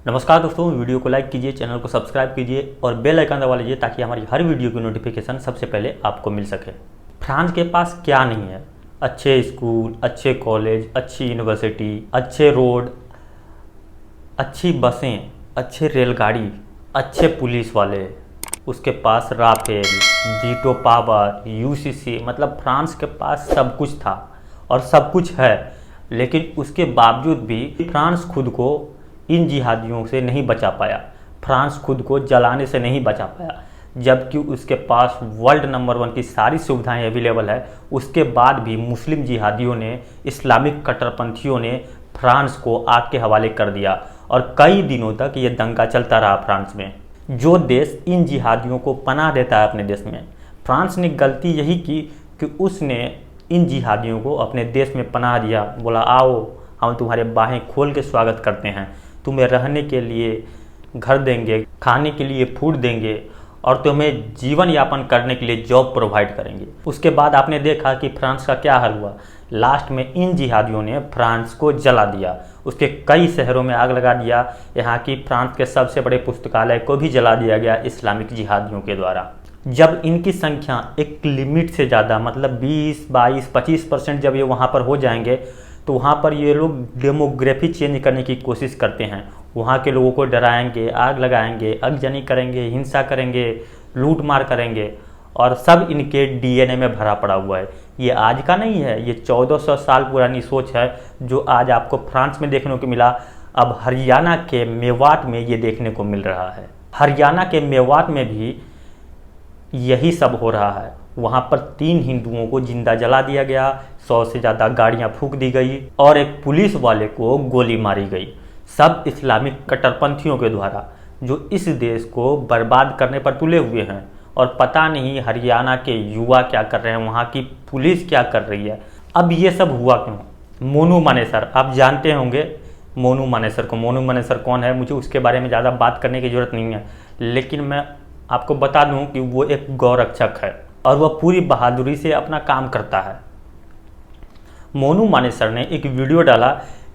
नमस्कार दोस्तों, वीडियो को लाइक कीजिए, चैनल को सब्सक्राइब कीजिए और बेल आइकन दबा लीजिए ताकि हमारी हर वीडियो की नोटिफिकेशन सबसे पहले आपको मिल सके। फ्रांस के पास क्या नहीं है? अच्छे स्कूल, अच्छे कॉलेज, अच्छी यूनिवर्सिटी, अच्छे रोड, अच्छी बसें, अच्छे रेलगाड़ी, अच्छे पुलिस वाले। उसके पास राफेल, जीटो पावर, यूसीसी, मतलब फ्रांस के पास सब कुछ था और सब कुछ है। लेकिन उसके बावजूद भी फ्रांस खुद को इन जिहादियों से नहीं बचा पाया, फ्रांस खुद को जलाने से नहीं बचा पाया। जबकि उसके पास वर्ल्ड नंबर 1 की सारी सुविधाएं अवेलेबल है, उसके बाद भी मुस्लिम जिहादियों ने, इस्लामिक कट्टरपंथियों ने फ्रांस को आग के हवाले कर दिया और कई दिनों तक ये दंगा चलता रहा फ्रांस में। जो देश इन जिहादियों को पनाह देता है अपने देश में, फ्रांस ने गलती यही की कि उसने इन जिहादियों को अपने देश में पनाह दिया। बोला आओ, हम तुम्हारे बाहें खोल के स्वागत करते हैं, तुम्हें रहने के लिए घर देंगे, खाने के लिए फूड देंगे और तुम्हें जीवन यापन करने के लिए जॉब प्रोवाइड करेंगे। उसके बाद आपने देखा कि फ्रांस का क्या हाल हुआ। लास्ट में इन जिहादियों ने फ्रांस को जला दिया, उसके कई शहरों में आग लगा दिया। यहाँ की फ्रांस के सबसे बड़े पुस्तकालय को भी जला दिया गया इस्लामिक जिहादियों के द्वारा। जब इनकी संख्या एक लिमिट से ज़्यादा, मतलब 20, 22, 25% जब ये वहाँ पर हो जाएंगे तो वहाँ पर ये लोग डेमोग्राफी चेंज करने की कोशिश करते हैं। वहाँ के लोगों को डराएंगे, आग लगाएंगे, आगजनी करेंगे, हिंसा करेंगे, लूट मार करेंगे और सब इनके डीएनए में भरा पड़ा हुआ है। ये आज का नहीं है, ये 1400 साल पुरानी सोच है जो आज आपको फ्रांस में देखने को मिला। अब हरियाणा के मेवात में ये देखने को मिल रहा है। हरियाणा के मेवात में भी यही सब हो रहा है। वहाँ पर 3 हिंदुओं को जिंदा जला दिया गया, 100 से ज़्यादा गाड़ियाँ फूंक दी गई और एक पुलिस वाले को गोली मारी गई। सब इस्लामिक कट्टरपंथियों के द्वारा जो इस देश को बर्बाद करने पर तुले हुए हैं। और पता नहीं हरियाणा के युवा क्या कर रहे हैं, वहाँ की पुलिस क्या कर रही है। अब ये सब हुआ क्यों? मोनू मानेसर, आप जानते होंगे मोनू मानेसर को। मोनू मानेसर कौन है, मुझे उसके बारे में ज़्यादा बात करने की ज़रूरत नहीं है, लेकिन मैं आपको बता दूं कि वो एक गौरक्षक है और वह पूरी बहादुरी से अपना काम करता है। मोनू मानेसर ने एक वीडियो डाला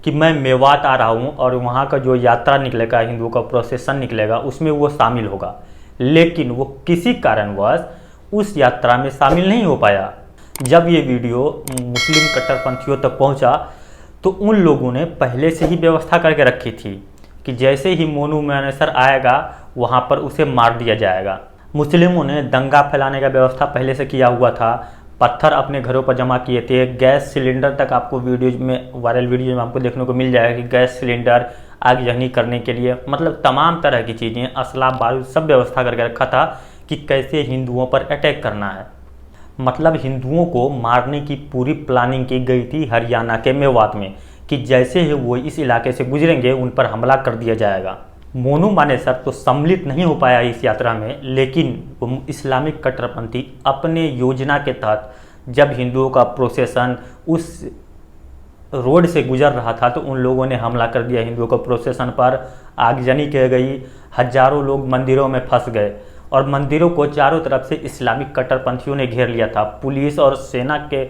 कि मैं मेवात आ रहा हूँ और वहाँ का जो यात्रा निकलेगा, हिंदुओं का प्रोसेसन निकलेगा, उसमें वो शामिल होगा। लेकिन वो किसी कारणवश उस यात्रा में शामिल नहीं हो पाया। जब ये वीडियो मुस्लिम कट्टरपंथियों तक पहुँचा तो उन लोगों ने पहले से ही व्यवस्था करके रखी थी कि जैसे ही मोनू मानेसर आएगा वहाँ पर उसे मार दिया जाएगा। मुस्लिमों ने दंगा फैलाने का व्यवस्था पहले से किया हुआ था, पत्थर अपने घरों पर जमा किए थे, गैस सिलेंडर तक आपको वीडियोज में, वायरल वीडियो में आपको देखने को मिल जाएगा कि गैस सिलेंडर आगजनी करने के लिए, मतलब तमाम तरह की चीज़ें, असला बारूद सब व्यवस्था करके रखा था कि कैसे हिंदुओं पर अटैक करना है। मतलब हिंदुओं को मारने की पूरी प्लानिंग की गई थी हरियाणा के मेवात में कि जैसे ही वो इस इलाके से गुजरेंगे उन पर हमला कर दिया जाएगा। मोनू मानेसर तो सम्मिलित नहीं हो पाया इस यात्रा में, लेकिन वो इस्लामिक कट्टरपंथी अपने योजना के तहत जब हिंदुओं का प्रोसेसन उस रोड से गुजर रहा था तो उन लोगों ने हमला कर दिया हिंदुओं के प्रोसेसन पर, आगजनी की गई, हजारों लोग मंदिरों में फंस गए और मंदिरों को चारों तरफ से इस्लामिक कट्टरपंथियों ने घेर लिया था। पुलिस और सेना के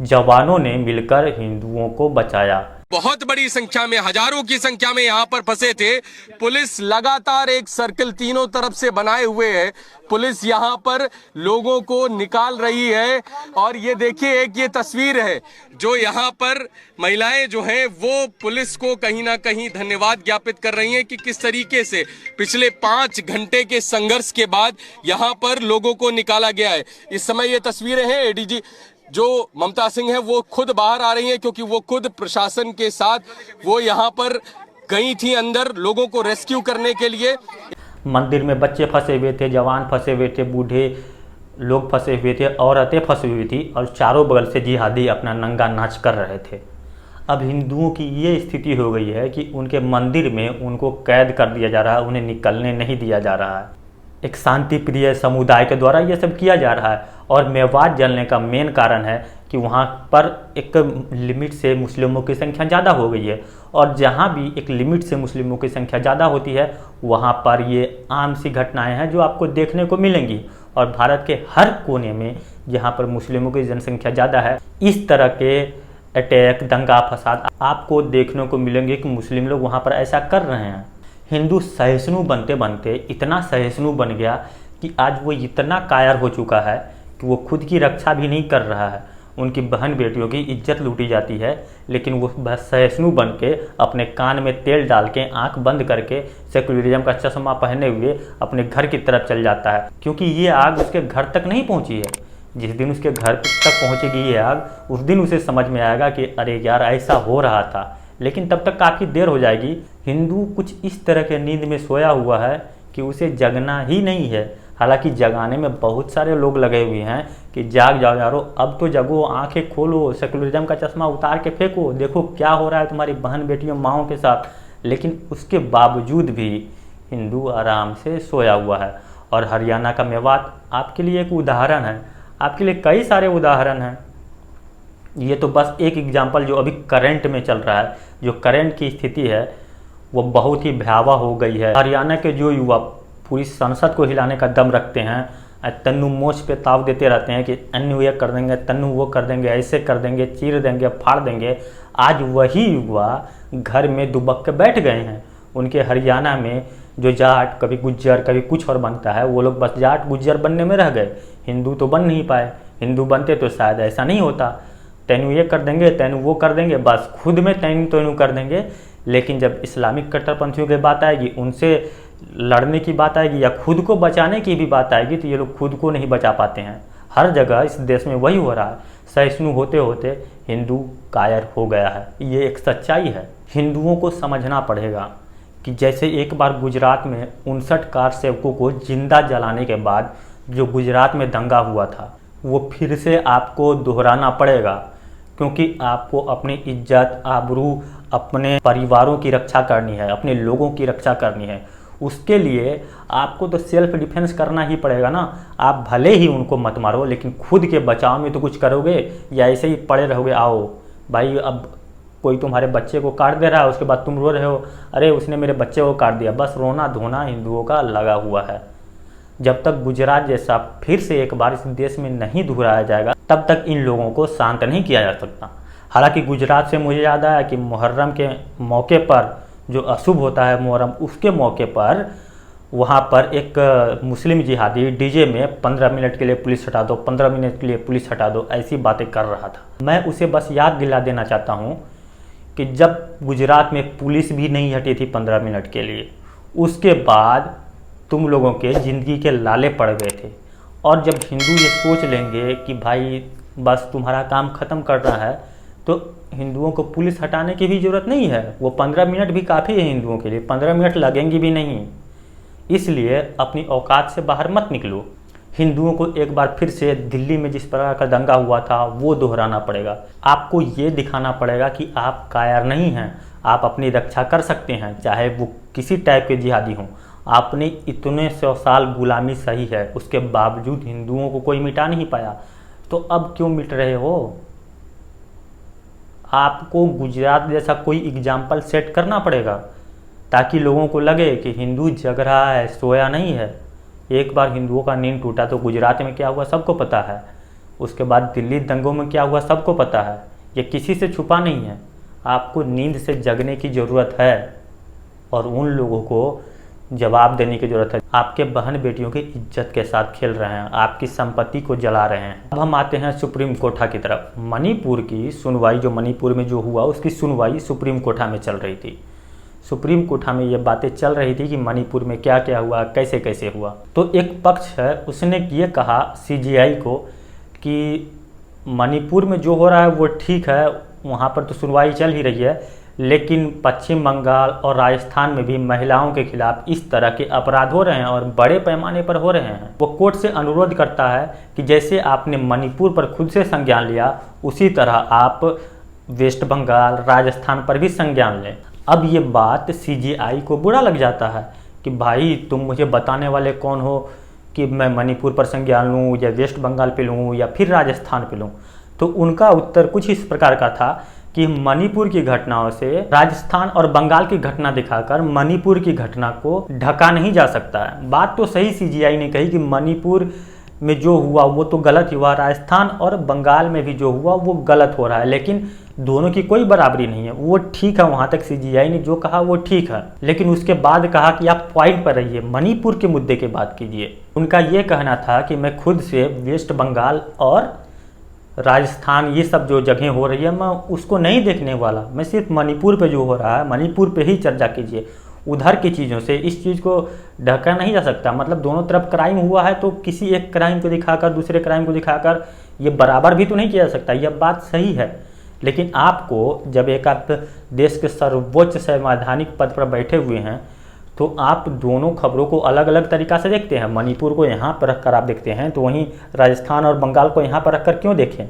जवानों ने मिलकर हिंदुओं को बचाया। बहुत बड़ी संख्या में, हजारों की संख्या में यहाँ पर फंसे थे। पुलिस लगातार एक सर्कल तीनों तरफ से बनाए हुए है। पुलिस यहाँ पर लोगों को निकाल रही है और ये देखिए, एक ये तस्वीर है जो यहाँ पर महिलाएं जो हैं वो पुलिस को कहीं ना कहीं धन्यवाद ज्ञापित कर रही हैं कि किस तरीके से पिछले 5 घंटे के संघर्ष के बाद यहाँ पर लोगों को निकाला गया है। इस समय ये तस्वीरें हैं एडीजी जो ममता सिंह है वो खुद बाहर आ रही हैं क्योंकि वो खुद प्रशासन के साथ वो यहाँ पर गई थी अंदर लोगों को रेस्क्यू करने के लिए। मंदिर में बच्चे फंसे हुए थे, जवान फंसे हुए थे, बूढ़े लोग फंसे हुए थे, औरतें फंसी हुई थी और चारों बगल से जिहादी अपना नंगा नाच कर रहे थे। अब हिंदुओं की ये स्थिति हो गई है कि उनके मंदिर में उनको कैद कर दिया जा रहा है, उन्हें निकलने नहीं दिया जा रहा है। एक शांति प्रिय समुदाय के द्वारा ये सब किया जा रहा है और मेवात जलने का मेन कारण है कि वहाँ पर एक लिमिट से मुस्लिमों की संख्या ज़्यादा हो गई है और जहाँ भी एक लिमिट से मुस्लिमों की संख्या ज़्यादा होती है वहाँ पर ये आम सी घटनाएं हैं जो आपको देखने को मिलेंगी। और भारत के हर कोने में जहाँ पर मुस्लिमों की जनसंख्या ज़्यादा है इस तरह के अटैक, दंगा फसाद आपको देखने को मिलेंगे कि मुस्लिम लोग वहाँ पर ऐसा कर रहे हैं। हिंदू सहिष्णु बनते बनते इतना सहिष्णु बन गया कि आज वो इतना कायर हो चुका है कि वो खुद की रक्षा भी नहीं कर रहा है। उनकी बहन बेटियों की इज्जत लूटी जाती है, लेकिन वो बस सहिष्णु बन के अपने कान में तेल डाल के आँख बंद करके सेकुलरिज्म का चश्मा पहने हुए अपने घर की तरफ चल जाता है, क्योंकि ये आग उसके घर तक नहीं पहुँची है। जिस दिन उसके घर तक पहुँचेगी ये आग, उस दिन उसे समझ में आएगा कि अरे यार ऐसा हो रहा था, लेकिन तब तक काफ़ी देर हो जाएगी। हिंदू कुछ इस तरह के नींद में सोया हुआ है कि उसे जगना ही नहीं है। हालांकि जगाने में बहुत सारे लोग लगे हुए हैं कि जाग जाओ यारो, अब तो जगो, आंखें खोलो, सेकुलरिज्म का चश्मा उतार के फेंको, देखो क्या हो रहा है तुम्हारी बहन बेटियों माओं के साथ। लेकिन उसके बावजूद भी हिंदू आराम से सोया हुआ है। और हरियाणा का मेवात आपके लिए एक उदाहरण है, आपके लिए कई सारे उदाहरण हैं। ये तो बस एक एग्जाम्पल जो अभी करंट में चल रहा है, जो करंट की स्थिति है वो बहुत ही भयावह हो गई है। हरियाणा के जो युवा पूरी संसद को हिलाने का दम रखते हैं, तन्नू मोच पे ताव देते रहते हैं कि अन्नू ये कर देंगे, तन्नू वो कर देंगे, ऐसे कर देंगे, चीर देंगे, फाड़ देंगे। आज वही युवा घर में दुबक के बैठ गए हैं। उनके हरियाणा में जो जाट, कभी गुज्जर, कभी कुछ और बनता है, वो लोग बस जाट गुज्जर बनने में रह गए, हिंदू तो बन नहीं पाए। हिंदू बनते तो शायद ऐसा नहीं होता। तैनू ये कर देंगे, तैनू वो कर देंगे, बस खुद में तैनू कर देंगे। लेकिन जब इस्लामिक कट्टरपंथियों की बात आएगी, उनसे लड़ने की बात आएगी या खुद को बचाने की भी बात आएगी, तो ये लोग खुद को नहीं बचा पाते हैं। हर जगह इस देश में वही हो रहा है। सहिष्णु होते होते हिंदू कायर हो गया है, ये एक सच्चाई है। हिंदुओं को समझना पड़ेगा कि जैसे एक बार गुजरात में 59 कार सेवकों को जिंदा जलाने के बाद जो गुजरात में दंगा हुआ था, वो फिर से आपको दोहराना पड़ेगा, क्योंकि आपको अपनी इज्जत, आबरू, अपने परिवारों की रक्षा करनी है, अपने लोगों की रक्षा करनी है। उसके लिए आपको तो सेल्फ डिफेंस करना ही पड़ेगा ना। आप भले ही उनको मत मारो, लेकिन खुद के बचाव में तो कुछ करोगे, या ऐसे ही पड़े रहोगे। आओ भाई, अब कोई तुम्हारे बच्चे को काट दे रहा है, उसके बाद तुम रो रहे हो, अरे उसने मेरे बच्चे को काट दिया। बस रोना धोना हिंदुओं का लगा हुआ है। जब तक गुजरात जैसा फिर से एक बार इस देश में नहीं दोहराया जाएगा, तब तक इन लोगों को शांत नहीं किया जा सकता। हालांकि गुजरात से मुझे याद आया कि मुहर्रम के मौके पर जो अशुभ होता है मुहर्रम, उसके मौके पर वहाँ पर एक मुस्लिम जिहादी डीजे में 15 मिनट के लिए पुलिस हटा दो, 15 मिनट के लिए पुलिस हटा दो, ऐसी बातें कर रहा था। मैं उसे बस याद दिला देना चाहता हूँ कि जब गुजरात में पुलिस भी नहीं हटी थी 15 मिनट के लिए, उसके बाद तुम लोगों के ज़िंदगी के लाले पड़ गए थे। और जब हिंदू ये सोच लेंगे कि भाई बस तुम्हारा काम ख़त्म करना है, तो हिंदुओं को पुलिस हटाने की भी ज़रूरत नहीं है। वो 15 मिनट भी काफ़ी है हिंदुओं के लिए, 15 मिनट लगेंगे भी नहीं। इसलिए अपनी औकात से बाहर मत निकलो। हिंदुओं को एक बार फिर से दिल्ली में जिस प्रकार का दंगा हुआ था वो दोहराना पड़ेगा। आपको ये दिखाना पड़ेगा कि आप कायर नहीं हैं, आप अपनी रक्षा कर सकते हैं, चाहे वो किसी टाइप के जिहादी हों। आपने इतने 100 साल गुलामी सही है, उसके बावजूद हिंदुओं को कोई मिटा नहीं पाया, तो अब क्यों मिट रहे हो? आपको गुजरात जैसा कोई एग्जाम्पल सेट करना पड़ेगा, ताकि लोगों को लगे कि हिंदू जग रहा है, सोया नहीं है। एक बार हिंदुओं का नींद टूटा तो गुजरात में क्या हुआ सबको पता है, उसके बाद दिल्ली दंगों में क्या हुआ सबको पता है। ये किसी से छुपा नहीं है। आपको नींद से जगने की ज़रूरत है और उन लोगों को जवाब देने की ज़रूरत है। आपके बहन बेटियों की इज्जत के साथ खेल रहे हैं, आपकी संपत्ति को जला रहे हैं। अब हम आते हैं सुप्रीम कोर्ट की तरफ। मणिपुर की सुनवाई, जो मणिपुर में जो हुआ उसकी सुनवाई सुप्रीम कोर्ट में चल रही थी। सुप्रीम कोर्ट में ये बातें चल रही थी कि मणिपुर में क्या क्या हुआ, कैसे कैसे हुआ। तो एक पक्ष है, उसने ये कहा CJI को कि मणिपुर में जो हो रहा है वो ठीक है, वहाँ पर तो सुनवाई चल ही रही है, लेकिन पश्चिम बंगाल और राजस्थान में भी महिलाओं के खिलाफ इस तरह के अपराध हो रहे हैं और बड़े पैमाने पर हो रहे हैं। वो कोर्ट से अनुरोध करता है कि जैसे आपने मणिपुर पर खुद से संज्ञान लिया, उसी तरह आप वेस्ट बंगाल, राजस्थान पर भी संज्ञान लें। अब ये बात CJI को बुरा लग जाता है कि भाई तुम मुझे बताने वाले कौन हो कि मैं मणिपुर पर संज्ञान लूँ या वेस्ट बंगाल पे लूँ या फिर राजस्थान पे लूँ। तो उनका उत्तर कुछ इस प्रकार का था कि मणिपुर की घटनाओं से राजस्थान और बंगाल की घटना दिखाकर मणिपुर की घटना को ढका नहीं जा सकता है। बात तो सही CJI ने कही कि मणिपुर में जो हुआ वो तो गलत ही हुआ, राजस्थान और बंगाल में भी जो हुआ वो गलत हो रहा है, लेकिन दोनों की कोई बराबरी नहीं है। वो ठीक है, वहाँ तक सीजीआई ने जो कहा वो ठीक है, लेकिन उसके बाद कहा कि आप पॉइंट पर रहिए, मणिपुर के मुद्दे की बात कीजिए। उनका ये कहना था कि मैं खुद से वेस्ट बंगाल और राजस्थान ये सब जो जगह हो रही है मैं उसको नहीं देखने वाला, मैं सिर्फ मणिपुर पे जो हो रहा है मणिपुर पे ही चर्चा कीजिए। उधर की चीज़ों से इस चीज़ को ढका नहीं जा सकता। मतलब दोनों तरफ क्राइम हुआ है तो किसी एक क्राइम को दिखाकर दूसरे क्राइम को दिखाकर ये बराबर भी तो नहीं किया जा सकता। यह बात सही है, लेकिन आपको जब एक आप देश के सर्वोच्च संवैधानिक पद पर बैठे हुए हैं तो आप दोनों खबरों को अलग अलग तरीक़ा से देखते हैं। मणिपुर को यहाँ पर रखकर आप देखते हैं तो वहीं राजस्थान और बंगाल को यहाँ पर रखकर क्यों देखें,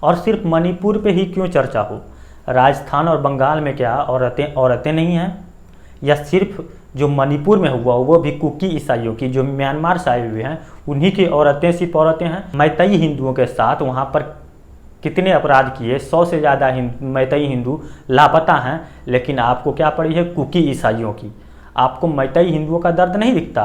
और सिर्फ मणिपुर पे ही क्यों चर्चा हो। राजस्थान और बंगाल में क्या औरतें नहीं हैं, या सिर्फ जो मणिपुर में हुआ वो भी कुकी ईसाइयों की जो म्यांमार से आए हुए हैं उन्हीं की औरतें सिर्फ औरतें हैं। मैतई हिंदुओं के साथ वहाँ पर कितने अपराध किए, 100 से ज़्यादा मैतई हिंदू लापता हैं, लेकिन आपको क्या पड़ी है कुकी ईसाइयों की। आपको मैतई हिंदुओं का दर्द नहीं दिखता,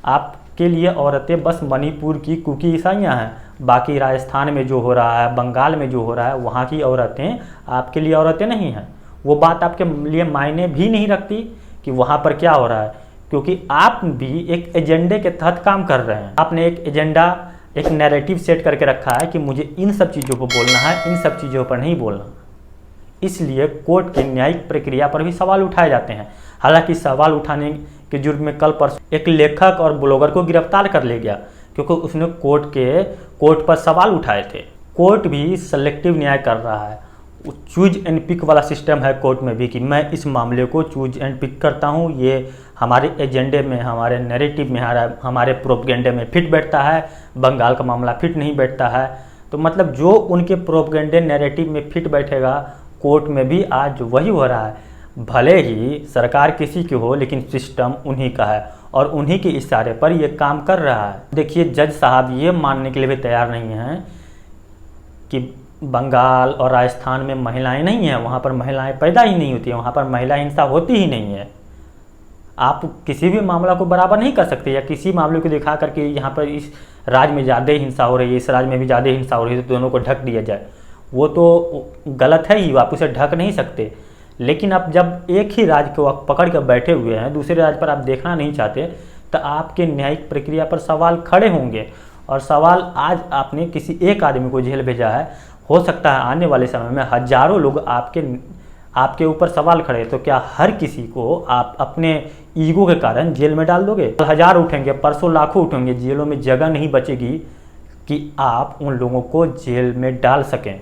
आपके लिए औरतें बस मणिपुर की कुकी ईसाइयाँ हैं। बाकी राजस्थान में जो हो रहा है, बंगाल में जो हो रहा है, वहाँ की औरतें आपके लिए औरतें नहीं हैं। वो बात आपके लिए मायने भी नहीं रखती कि वहाँ पर क्या हो रहा है, क्योंकि आप भी एक एजेंडे के तहत काम कर रहे हैं। आपने एक एजेंडा, एक नैरेटिव सेट करके रखा है कि मुझे इन सब चीज़ों पर बोलना है, इन सब चीज़ों पर नहीं बोलना। इसलिए कोर्ट की न्यायिक प्रक्रिया पर भी सवाल उठाए जाते हैं। हालांकि सवाल उठाने के जुर्म में कल परसों एक लेखक और ब्लॉगर को गिरफ्तार कर लिया गया क्योंकि उसने कोर्ट पर सवाल उठाए थे। कोर्ट भी सेलेक्टिव न्याय कर रहा है, चूज एंड पिक वाला सिस्टम है कोर्ट में भी कि मैं इस मामले को चूज एंड पिक करता हूँ, ये हमारे एजेंडे में, हमारे नैरेटिव में, हमारे प्रोपगेंडे में फिट बैठता है, बंगाल का मामला फिट नहीं बैठता है। तो मतलब जो उनके प्रोपगेंडे नैरेटिव में फिट बैठेगा कोर्ट में भी आज वही हो रहा है। भले ही सरकार किसी की हो, लेकिन सिस्टम उन्हीं का है और उन्हीं के इशारे पर ये काम कर रहा है। देखिए जज साहब ये मानने के लिए भी तैयार नहीं हैं कि बंगाल और राजस्थान में महिलाएं नहीं हैं, वहाँ पर महिलाएं पैदा ही नहीं होती हैं, वहाँ पर महिला हिंसा होती ही नहीं है। आप किसी भी मामला को बराबर नहीं कर सकते, या किसी मामले को दिखा करके यहाँ पर इस राज्य में ज़्यादा हिंसा हो रही है, इस राज्य में भी ज़्यादा हिंसा हो रही है, तो दोनों को ढक दिया जाए, वो तो गलत है ही, आप उसे ढक नहीं सकते। लेकिन आप जब एक ही राज्य को आप पकड़ कर बैठे हुए हैं, दूसरे राज्य पर आप देखना नहीं चाहते, तो आपके न्यायिक प्रक्रिया पर सवाल खड़े होंगे। और सवाल आज आपने किसी एक आदमी को जेल भेजा है, हो सकता है आने वाले समय में हजारों लोग आपके ऊपर सवाल खड़े, तो क्या हर किसी को आप अपने ईगो के कारण जेल में डाल दोगे? हजार उठेंगे, परसों लाखों उठेंगे, जेलों में जगह नहीं बचेगी कि आप उन लोगों को जेल में डाल सकें।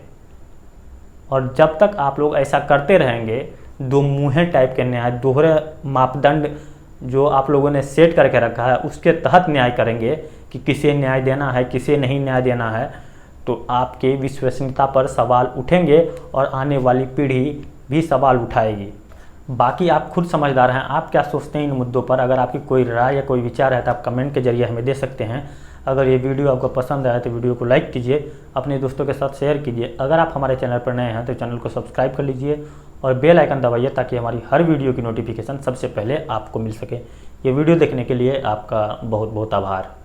और जब तक आप लोग ऐसा करते रहेंगे, दो मुँहे टाइप के न्याय, दोहरे मापदंड जो आप लोगों ने सेट करके रखा है उसके तहत न्याय करेंगे कि किसे न्याय देना है, किसे नहीं न्याय देना है, तो आपके विश्वसनीयता पर सवाल उठेंगे और आने वाली पीढ़ी भी सवाल उठाएगी। बाकी आप खुद समझदार हैं, आप क्या सोचते हैं इन मुद्दों पर। अगर आपकी कोई राय या कोई विचार है तो आप कमेंट के जरिए हमें दे सकते हैं। अगर ये वीडियो आपको पसंद आया तो वीडियो को लाइक कीजिए, अपने दोस्तों के साथ शेयर कीजिए। अगर आप हमारे चैनल पर नए हैं तो चैनल को सब्सक्राइब कर लीजिए और बेल आइकन दबाइए ताकि हमारी हर वीडियो की नोटिफिकेशन सबसे पहले आपको मिल सके। ये वीडियो देखने के लिए आपका बहुत बहुत आभार।